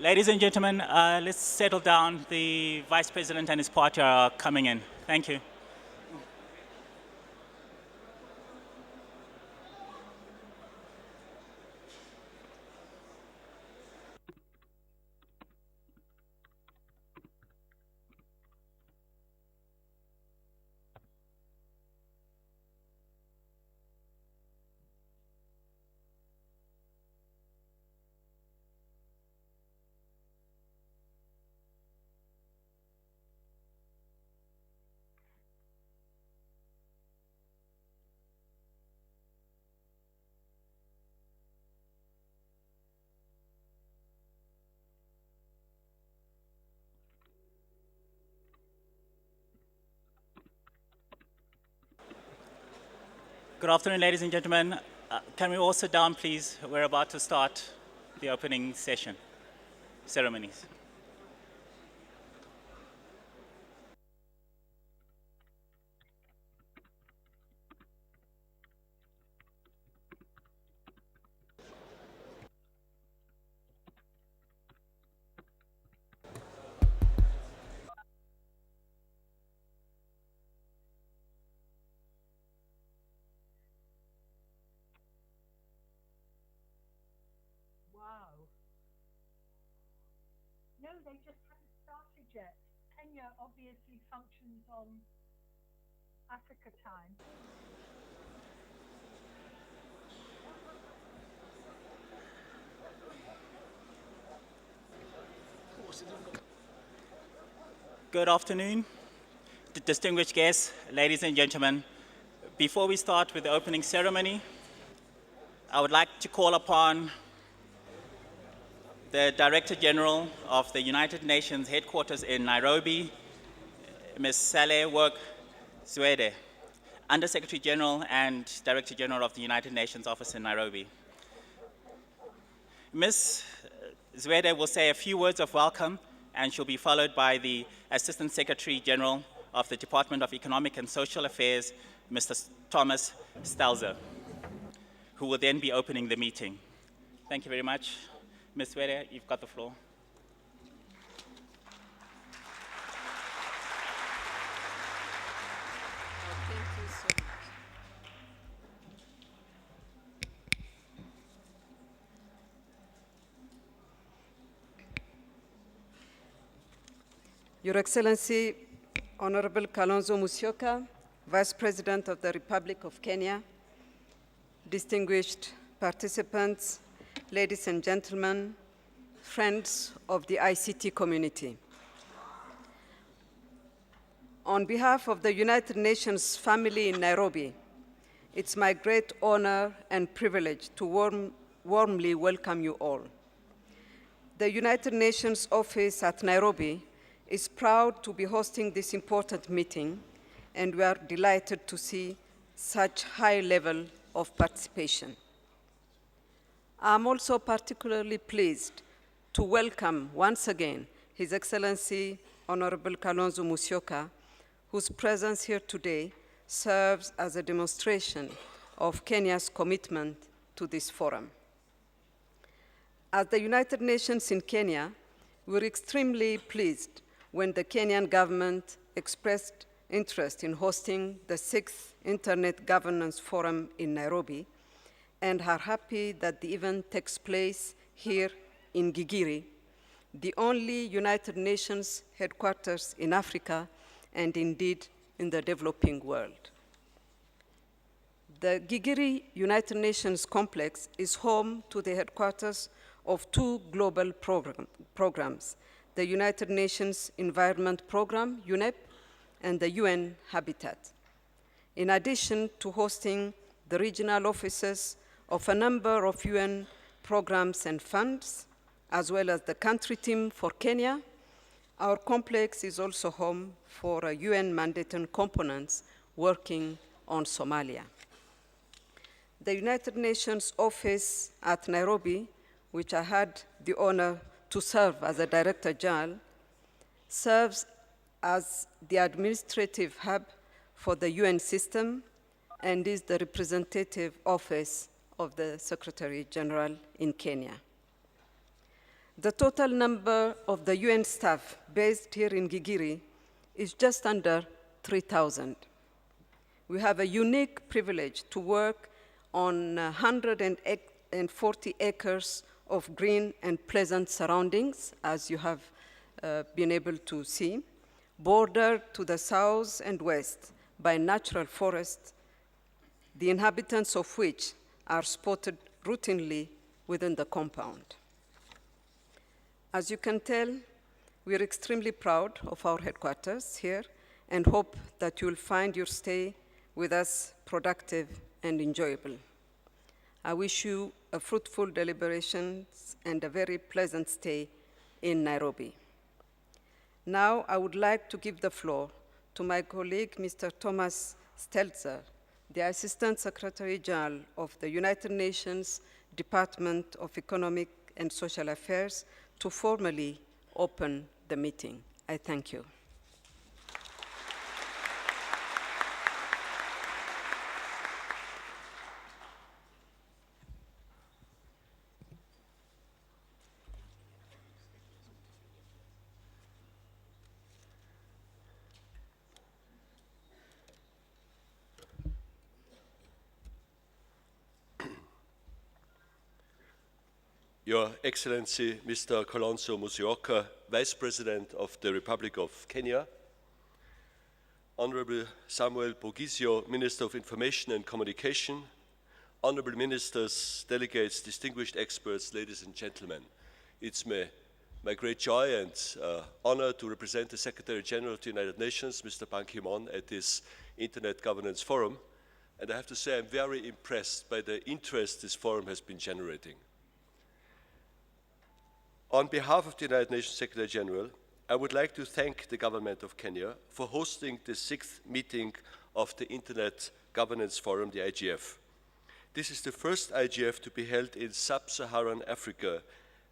Ladies and gentlemen, let's settle down. The Vice President and his party are coming in. Thank you. Good afternoon, ladies and gentlemen. Can we all sit down, please? We're about to start the opening session, ceremonies. Wow. No, they just haven't started yet. Kenya obviously functions on Africa time. Good afternoon, distinguished guests, ladies and gentlemen. Before we start with the opening ceremony, I would like to call upon the Director General of the United Nations headquarters in Nairobi, Ms. Saleh Work Zwede, Under Secretary General and Director General of the United Nations Office in Nairobi. Ms. Zwede will say a few words of welcome, and she'll be followed by the Assistant Secretary General of the Department of Economic and Social Affairs, Mr. Thomas Stelzer, who will then be opening the meeting. Thank you very much. Ms. Zwede, you've got the floor. Thank you so much. Your Excellency, Honorable Kalonzo Musyoka, Vice President of the Republic of Kenya, distinguished participants, ladies and gentlemen, friends of the ICT community. On behalf of the United Nations family in Nairobi, it's my great honor and privilege to warmly welcome you all. The United Nations office at Nairobi is proud to be hosting this important meeting, and we are delighted to see such high level of participation. I'm also particularly pleased to welcome once again His Excellency Honorable Kalonzo Musyoka, whose presence here today serves as a demonstration of Kenya's commitment to this forum. At the United Nations in Kenya, we're extremely pleased when the Kenyan government expressed interest in hosting the 6th Internet Governance Forum in Nairobi, and are happy that the event takes place here in Gigiri, the only United Nations headquarters in Africa and indeed in the developing world. The Gigiri United Nations complex is home to the headquarters of two global programs, the United Nations Environment Programme, UNEP, and the UN Habitat. In addition to hosting the regional offices of a number of UN programs and funds, as well as the country team for Kenya, our complex is also home for UN mandated components working on Somalia. The United Nations office at Nairobi, which I had the honor to serve as a Director General, serves as the administrative hub for the UN system and is the representative office of the Secretary General in Kenya. The total number of the UN staff based here in Gigiri is just under 3,000. We have a unique privilege to work on 140 acres of green and pleasant surroundings, as you have been able to see, bordered to the south and west by natural forests, the inhabitants of which are spotted routinely within the compound. As you can tell, we are extremely proud of our headquarters here and hope that you will find your stay with us productive and enjoyable. I wish you a fruitful deliberations and a very pleasant stay in Nairobi. Now, I would like to give the floor to my colleague, Mr. Thomas Stelzer, the Assistant Secretary General of the United Nations Department of Economic and Social Affairs, to formally open the meeting. I thank you. Your Excellency, Mr. Kalonzo Musyoka, Vice President of the Republic of Kenya, Honorable Samuel Poghisio, Minister of Information and Communication, Honorable Ministers, delegates, distinguished experts, ladies and gentlemen. It's my great joy and honor to represent the Secretary General of the United Nations, Mr. Ban Ki-moon, at this Internet Governance Forum. And I have to say I'm very impressed by the interest this forum has been generating. On behalf of the United Nations Secretary General, I would like to thank the government of Kenya for hosting the 6th meeting of the Internet Governance Forum, the IGF. This is the first IGF to be held in sub-Saharan Africa.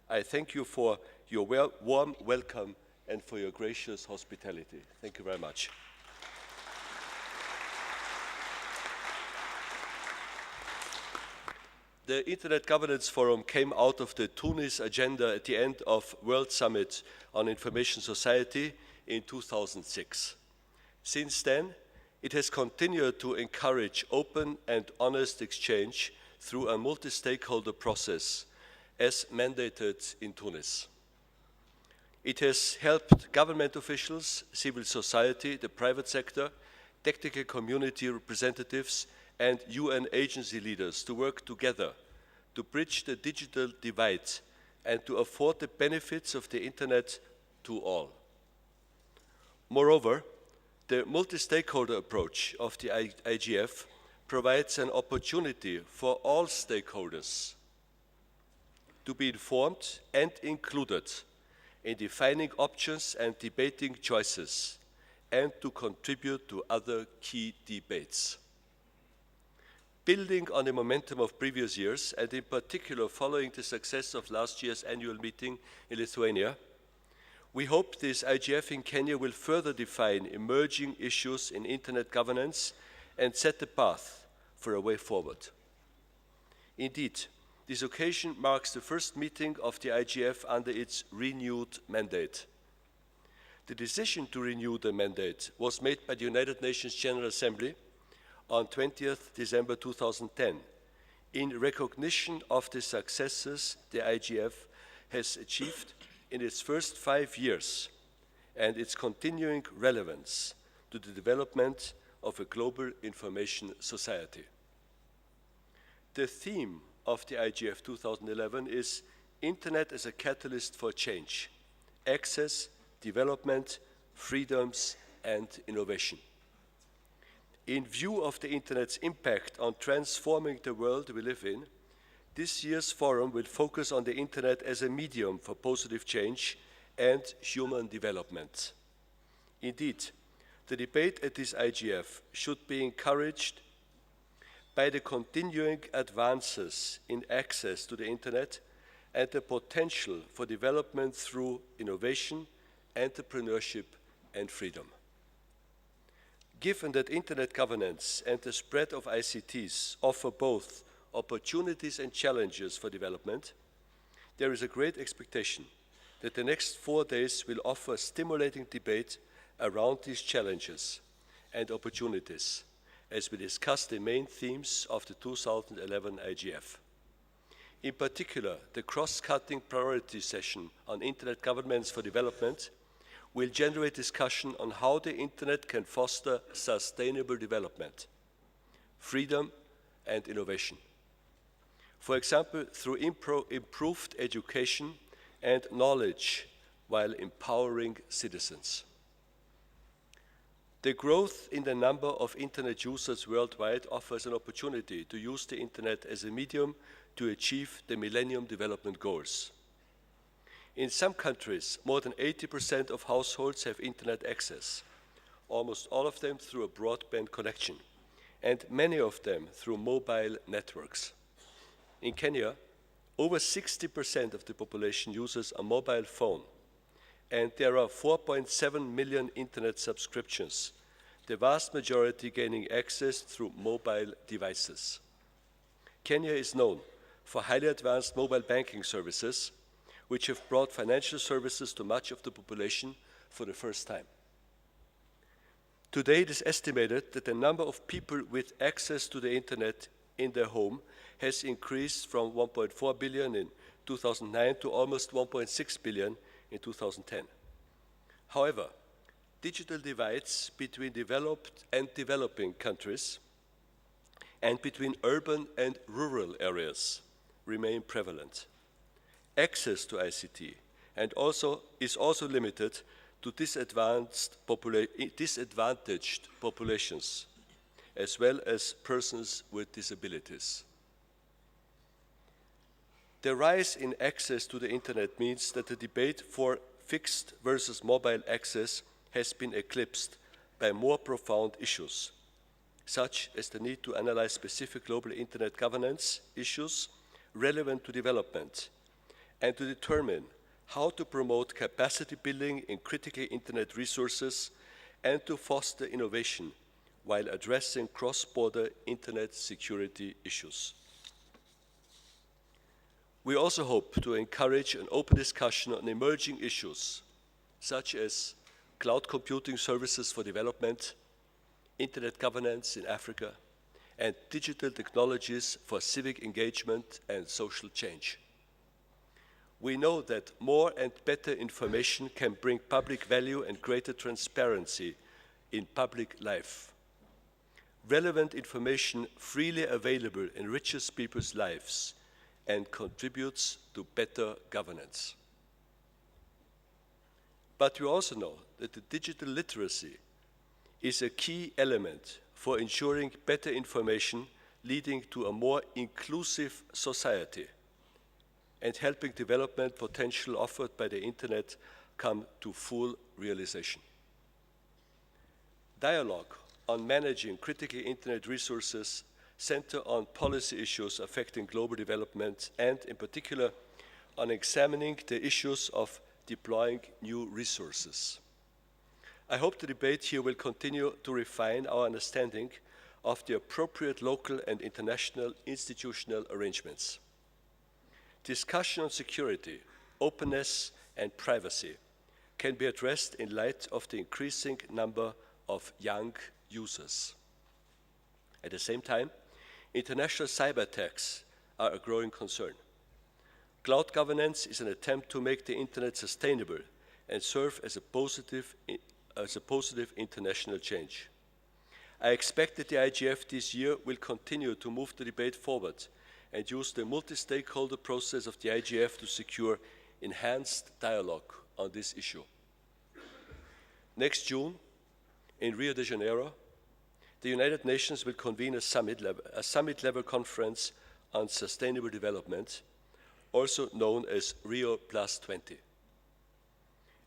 I thank you for your warm welcome and for your gracious hospitality. Thank you very much. The Internet Governance Forum came out of the Tunis agenda at the end of World Summit on Information Society in 2006. Since then, it has continued to encourage open and honest exchange through a multi-stakeholder process, as mandated in Tunis. It has helped government officials, civil society, the private sector, technical community representatives, and UN agency leaders to work together to bridge the digital divide and to afford the benefits of the Internet to all. Moreover, the multi-stakeholder approach of the IGF provides an opportunity for all stakeholders to be informed and included in defining options and debating choices, and to contribute to other key debates. Building on the momentum of previous years, and in particular following the success of last year's annual meeting in Lithuania, we hope this IGF in Kenya will further define emerging issues in Internet governance and set the path for a way forward. Indeed, this occasion marks the first meeting of the IGF under its renewed mandate. The decision to renew the mandate was made by the United Nations General Assembly on 20th December 2010, in recognition of the successes the IGF has achieved in its first 5 years and its continuing relevance to the development of a global information society. The theme of the IGF 2011 is Internet as a catalyst for change, access, development, freedoms, and innovation. In view of the Internet's impact on transforming the world we live in, this year's forum will focus on the Internet as a medium for positive change and human development. Indeed, the debate at this IGF should be encouraged by the continuing advances in access to the Internet and the potential for development through innovation, entrepreneurship, and freedom. Given that Internet governance and the spread of ICTs offer both opportunities and challenges for development, there is a great expectation that the next 4 days will offer stimulating debate around these challenges and opportunities as we discuss the main themes of the 2011 IGF. In particular, the cross-cutting priority session on Internet governance for development will generate discussion on how the Internet can foster sustainable development, freedom and innovation. For example, through improved education and knowledge while empowering citizens. The growth in the number of Internet users worldwide offers an opportunity to use the Internet as a medium to achieve the Millennium Development Goals. In some countries, more than 80% of households have Internet access, almost all of them through a broadband connection, and many of them through mobile networks. In Kenya, over 60% of the population uses a mobile phone, and there are 4.7 million Internet subscriptions, the vast majority gaining access through mobile devices. Kenya is known for highly advanced mobile banking services, which have brought financial services to much of the population for the first time. Today, it is estimated that the number of people with access to the Internet in their home has increased from 1.4 billion in 2009 to almost 1.6 billion in 2010. However, digital divides between developed and developing countries and between urban and rural areas remain prevalent. Access to ICT is also limited to disadvantaged populations, as well as persons with disabilities. The rise in access to the Internet means that the debate for fixed versus mobile access has been eclipsed by more profound issues, such as the need to analyze specific global Internet governance issues relevant to development, and to determine how to promote capacity building in critical Internet resources and to foster innovation while addressing cross-border Internet security issues. We also hope to encourage an open discussion on emerging issues, such as cloud computing services for development, Internet governance in Africa, and digital technologies for civic engagement and social change. We know that more and better information can bring public value and greater transparency in public life. Relevant information freely available enriches people's lives and contributes to better governance. But we also know that the digital literacy is a key element for ensuring better information leading to a more inclusive society and helping development potential offered by the Internet come to full realization. Dialogue on managing critical Internet resources center on policy issues affecting global development and, in particular, on examining the issues of deploying new resources. I hope the debate here will continue to refine our understanding of the appropriate local and international institutional arrangements. Discussion on security, openness, and privacy can be addressed in light of the increasing number of young users. At the same time, international cyber attacks are a growing concern. Cloud governance is an attempt to make the Internet sustainable and serve as a positive international change. I expect that the IGF this year will continue to move the debate forward and use the multi-stakeholder process of the IGF to secure enhanced dialogue on this issue. Next June, in Rio de Janeiro, the United Nations will convene a summit-level conference on sustainable development, also known as Rio+20.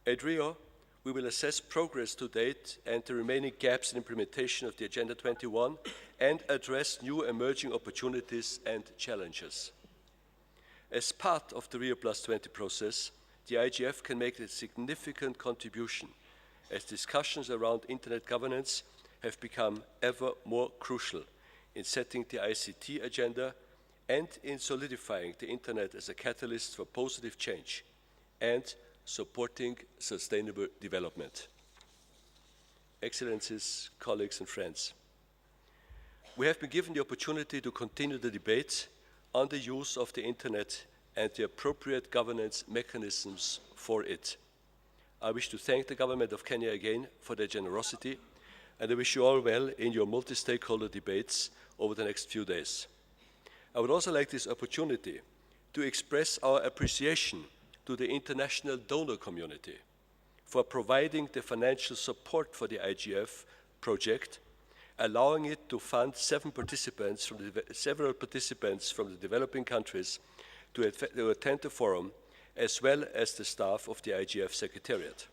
At Rio, we will assess progress to date and the remaining gaps in implementation of the Agenda 21 and address new emerging opportunities and challenges. As part of the Rio+20 process, the IGF can make a significant contribution as discussions around Internet governance have become ever more crucial in setting the ICT agenda and in solidifying the Internet as a catalyst for positive change and supporting sustainable development. Excellencies, colleagues and friends, we have been given the opportunity to continue the debate on the use of the Internet and the appropriate governance mechanisms for it. I wish to thank the government of Kenya again for their generosity, and I wish you all well in your multi-stakeholder debates over the next few days. I would also like this opportunity to express our appreciation to the international donor community for providing the financial support for the IGF project, allowing it to fund several participants from the developing countries to attend the forum, as well as the staff of the IGF Secretariat.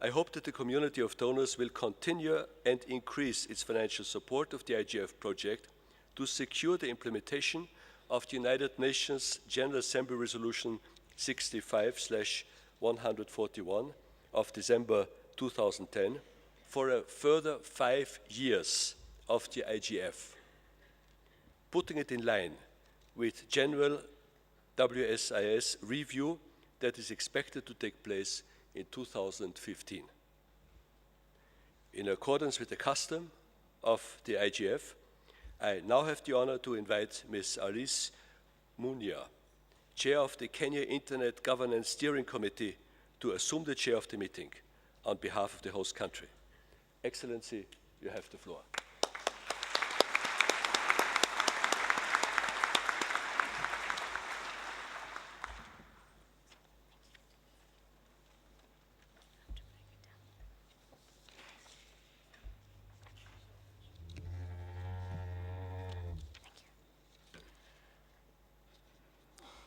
I hope that the community of donors will continue and increase its financial support of the IGF project to secure the implementation of the United Nations General Assembly Resolution 65/141 of December 2010 for a further 5 years of the IGF, putting it in line with general WSIS review that is expected to take place in 2015. In accordance with the custom of the IGF, I now have the honor to invite Ms. Alice Munia, Chair of the Kenya Internet Governance Steering Committee, to assume the chair of the meeting on behalf of the host country. Excellency, you have the floor.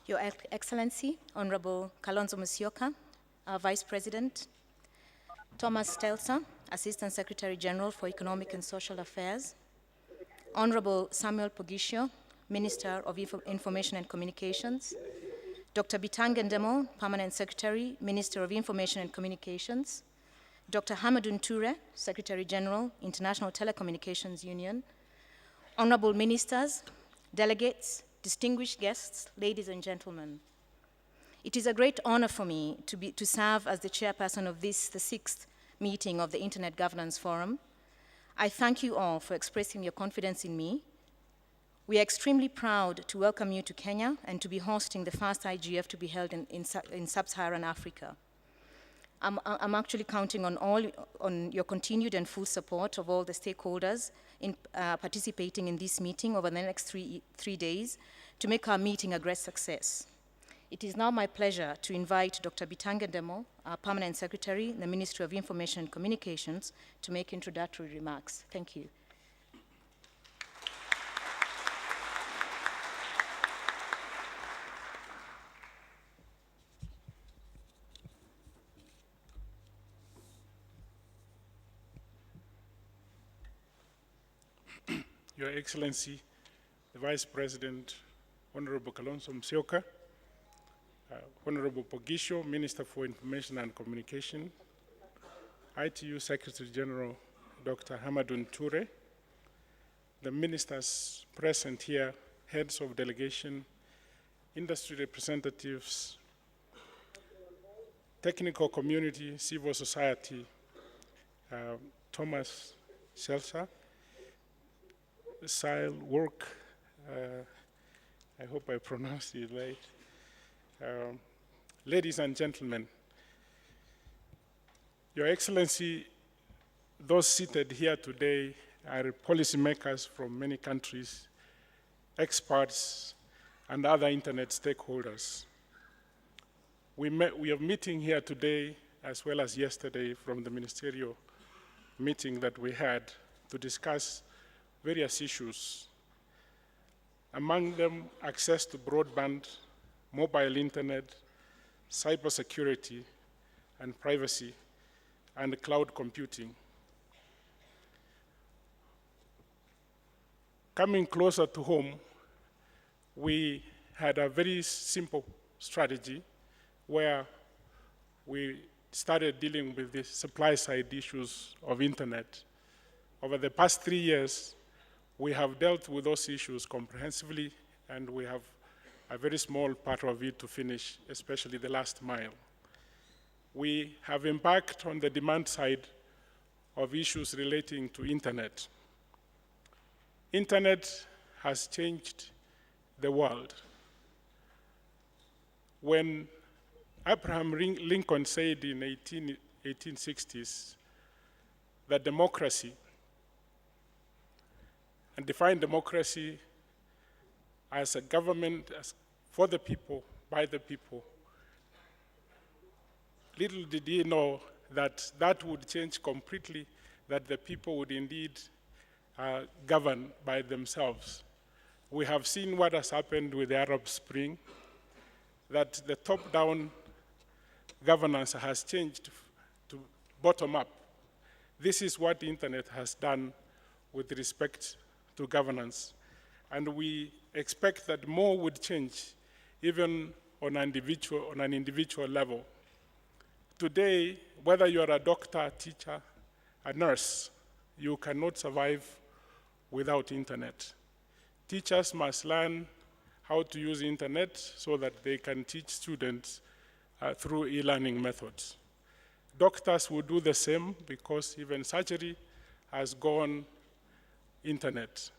Your Excellency, Honorable Kalonzo Musyoka, our Vice President, Thomas Stelzer, Assistant Secretary General for Economic and Social Affairs, Honorable Samuel Pogisho, Minister of Information and Communications, Dr. Bitanga Ndemo, Permanent Secretary, Minister of Information and Communications, Dr. Hamadun Ture, Secretary General, International Telecommunications Union, Honorable Ministers, delegates, distinguished guests, ladies and gentlemen. It is a great honor for me to serve as the chairperson of the 6th meeting of the Internet Governance Forum. I thank you all for expressing your confidence in me. We are extremely proud to welcome you to Kenya and to be hosting the first IGF to be held in sub-Saharan Africa. I'm actually counting on your continued and full support of all the stakeholders in participating in this meeting over the next three days to make our meeting a great success. It is now my pleasure to invite Dr. Bitanga Ndemo, our Permanent Secretary in the Ministry of Information and Communications, to make introductory remarks. Thank you. Your Excellency, the Vice President, Honorable Kalonzo Musyoka, Honorable Pogisho, Minister for Information and Communication, ITU Secretary General, Dr. Hamadun Ture, the ministers present here, heads of delegation, industry representatives, technical community, civil society, Thomas Stelzer, Sile Work, I hope I pronounced it right. Ladies and gentlemen, Your Excellency, those seated here today are policymakers from many countries, experts, and other internet stakeholders. We are meeting here today, as well as yesterday, from the ministerial meeting that we had to discuss various issues. Among them, access to broadband, mobile internet, cybersecurity, and privacy, and cloud computing. Coming closer to home, we had a very simple strategy where we started dealing with the supply side issues of internet. Over the past 3 years, we have dealt with those issues comprehensively, and we have a very small part of it to finish, especially the last mile. we have embarked on the demand side of issues relating to internet. Internet has changed the world. When Abraham Lincoln said in 1860s that democracy, and defined democracy as a government for the people, by the people, little did he know that that would change completely, that the people would indeed govern by themselves. We have seen what has happened with the Arab Spring, that the top-down governance has changed to bottom-up. This is what the internet has done with respect to governance. And we expect that more would change, even on an individual level. Today, whether you are a doctor, a teacher, a nurse, you cannot survive without internet. Teachers must learn how to use internet so that they can teach students through e-learning methods. Doctors will do the same because even surgery has gone internet.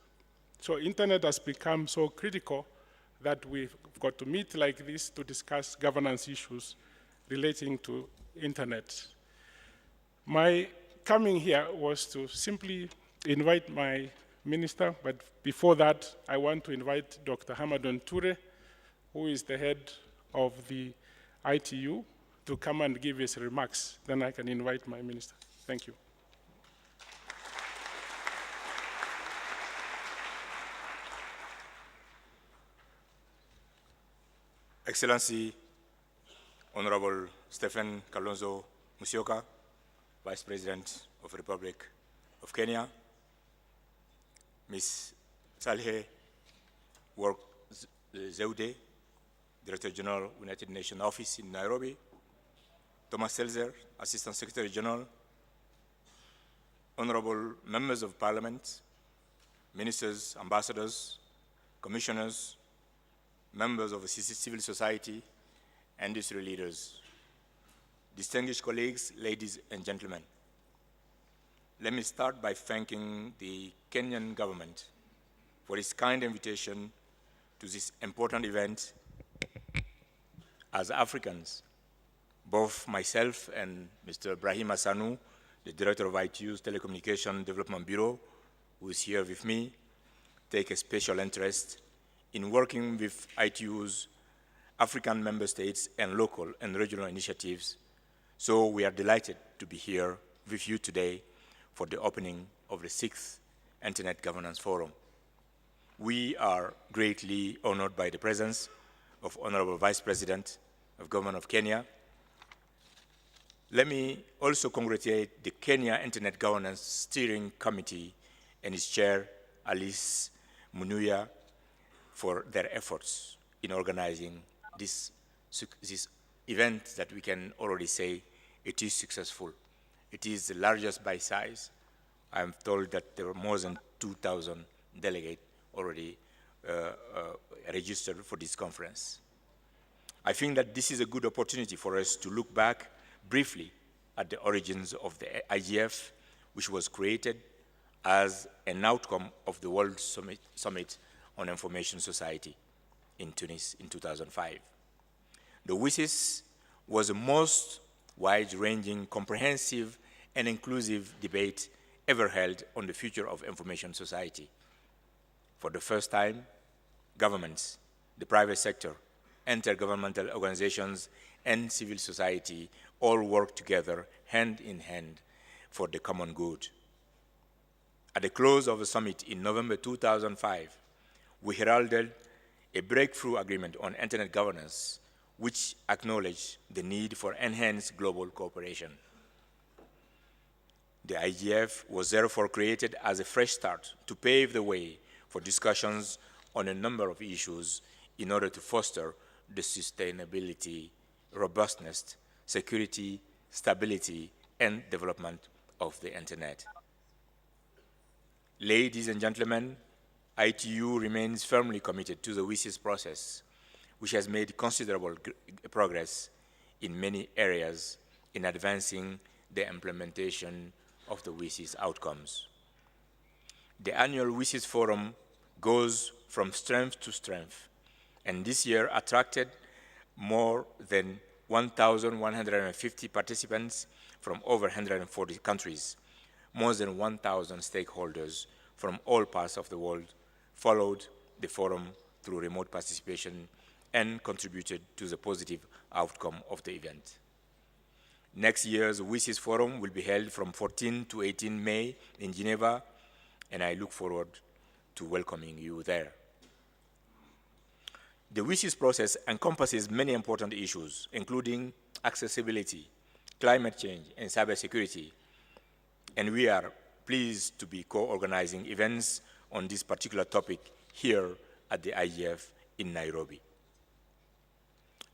So internet has become so critical that we've got to meet like this to discuss governance issues relating to internet. My coming here was to simply invite my minister, but before that, I want to invite Dr. Hamadon Ture, who is the head of the ITU, to come and give his remarks. Then I can invite my minister. Thank you. Excellency, Honorable Stephen Kalonzo Musyoka, Vice President of the Republic of Kenya, Ms. Salhe Work Zewde, Director General, United Nations Office in Nairobi, Thomas Selzer, Assistant Secretary General, Honorable Members of Parliament, Ministers, Ambassadors, Commissioners, members of civil society, industry leaders, distinguished colleagues, ladies and gentlemen. Let me start by thanking the Kenyan government for its kind invitation to this important event. As Africans, both myself and Mr. Ibrahim Asanu, the Director of ITU's Telecommunication Development Bureau, who is here with me, take a special interest in working with ITU's African member states and local and regional initiatives. So we are delighted to be here with you today for the opening of the 6th Internet Governance Forum. We are greatly honored by the presence of Honorable Vice President of Government of Kenya. Let me also congratulate the Kenya Internet Governance Steering Committee and its chair, Alice Munuya, for their efforts in organizing this event that we can already say it is successful. It is the largest by size. I'm told that there are more than 2,000 delegates already registered for this conference. I think that this is a good opportunity for us to look back briefly at the origins of the IGF, which was created as an outcome of the World Summit on Information Society in Tunis in 2005. The WSIS was the most wide-ranging, comprehensive, and inclusive debate ever held on the future of information society. For the first time, governments, the private sector, intergovernmental organizations, and civil society all work together hand in hand for the common good. At the close of the summit in November 2005, we heralded a breakthrough agreement on internet governance, which acknowledged the need for enhanced global cooperation. The IGF was therefore created as a fresh start to pave the way for discussions on a number of issues in order to foster the sustainability, robustness, security, stability, and development of the internet. Ladies and gentlemen, ITU remains firmly committed to the WSIS process, which has made considerable progress in many areas in advancing the implementation of the WSIS outcomes. The annual WSIS Forum goes from strength to strength, and this year attracted more than 1,150 participants from over 140 countries. More than 1,000 stakeholders from all parts of the world followed the forum through remote participation and contributed to the positive outcome of the event. Next year's WSIS Forum will be held from 14 to 18 May in Geneva, and I look forward to welcoming you there. The WSIS process encompasses many important issues, including accessibility, climate change, and cybersecurity, and we are pleased to be co-organizing events on this particular topic here at the IGF in Nairobi.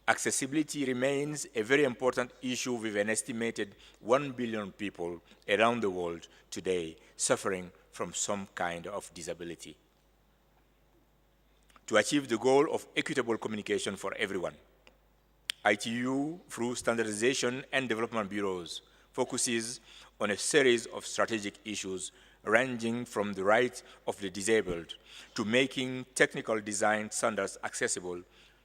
Accessibility remains a very important issue with an estimated 1 billion people around the world today suffering from some kind of disability. To achieve the goal of equitable communication for everyone, ITU, through standardization and development bureaus, focuses on a series of strategic issues ranging from the right of the disabled to making technical design standards accessible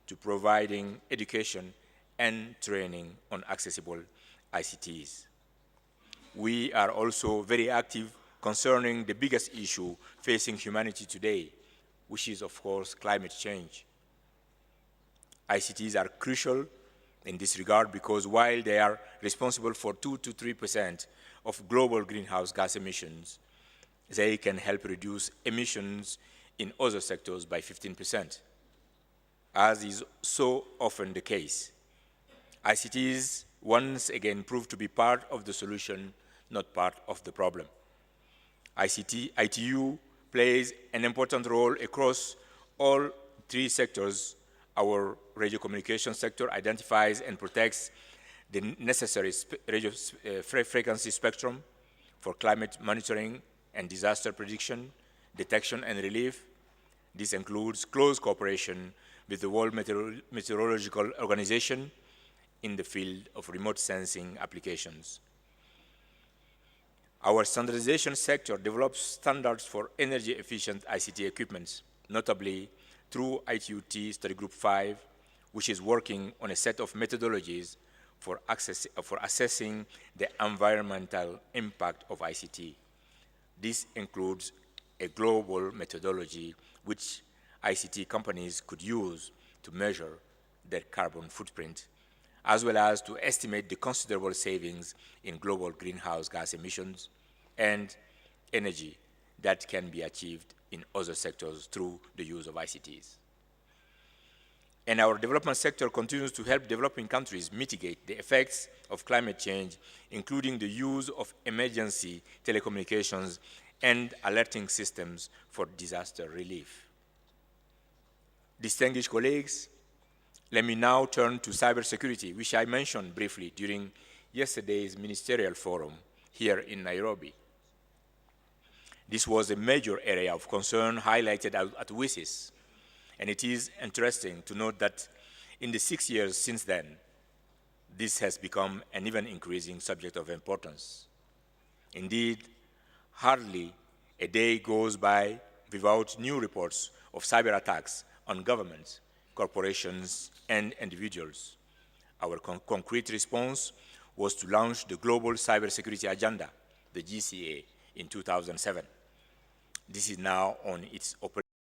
to providing education and training on accessible ICTs. We are also very active concerning the biggest issue facing humanity today, which is, of course, climate change. ICTs are crucial in this regard because while they are responsible for 2 to 3% of global greenhouse gas emissions, they can help reduce emissions in other sectors by 15%. As is so often the case, ICTs once again prove to be part of the solution, not part of the problem. ITU plays an important role across all three sectors. Our radio communication sector identifies and protects the necessary radio frequency spectrum for climate monitoring and disaster prediction, detection and relief. This includes close cooperation with the World Meteorological Organization in the field of remote sensing applications. Our standardization sector develops standards for energy-efficient ICT equipment, notably through ITUT Study Group 5, which is working on a set of methodologies for assessing the environmental impact of ICT. This includes a global methodology which ICT companies could use to measure their carbon footprint, as well as to estimate the considerable savings in global greenhouse gas emissions and energy that can be achieved in other sectors through the use of ICTs. And our development sector continues to help developing countries mitigate the effects of climate change, including the use of emergency telecommunications and alerting systems for disaster relief. Distinguished colleagues, let me now turn to cybersecurity, which I mentioned briefly during yesterday's ministerial forum here in Nairobi. This was a major area of concern highlighted at WSIS, and it is interesting to note that in the 6 years since then, this has become an even increasing subject of importance. Indeed, hardly a day goes by without new reports of cyber attacks on governments, corporations, and individuals. Our concrete response was to launch the Global Cybersecurity Agenda, the GCA, in 2007. This is now on its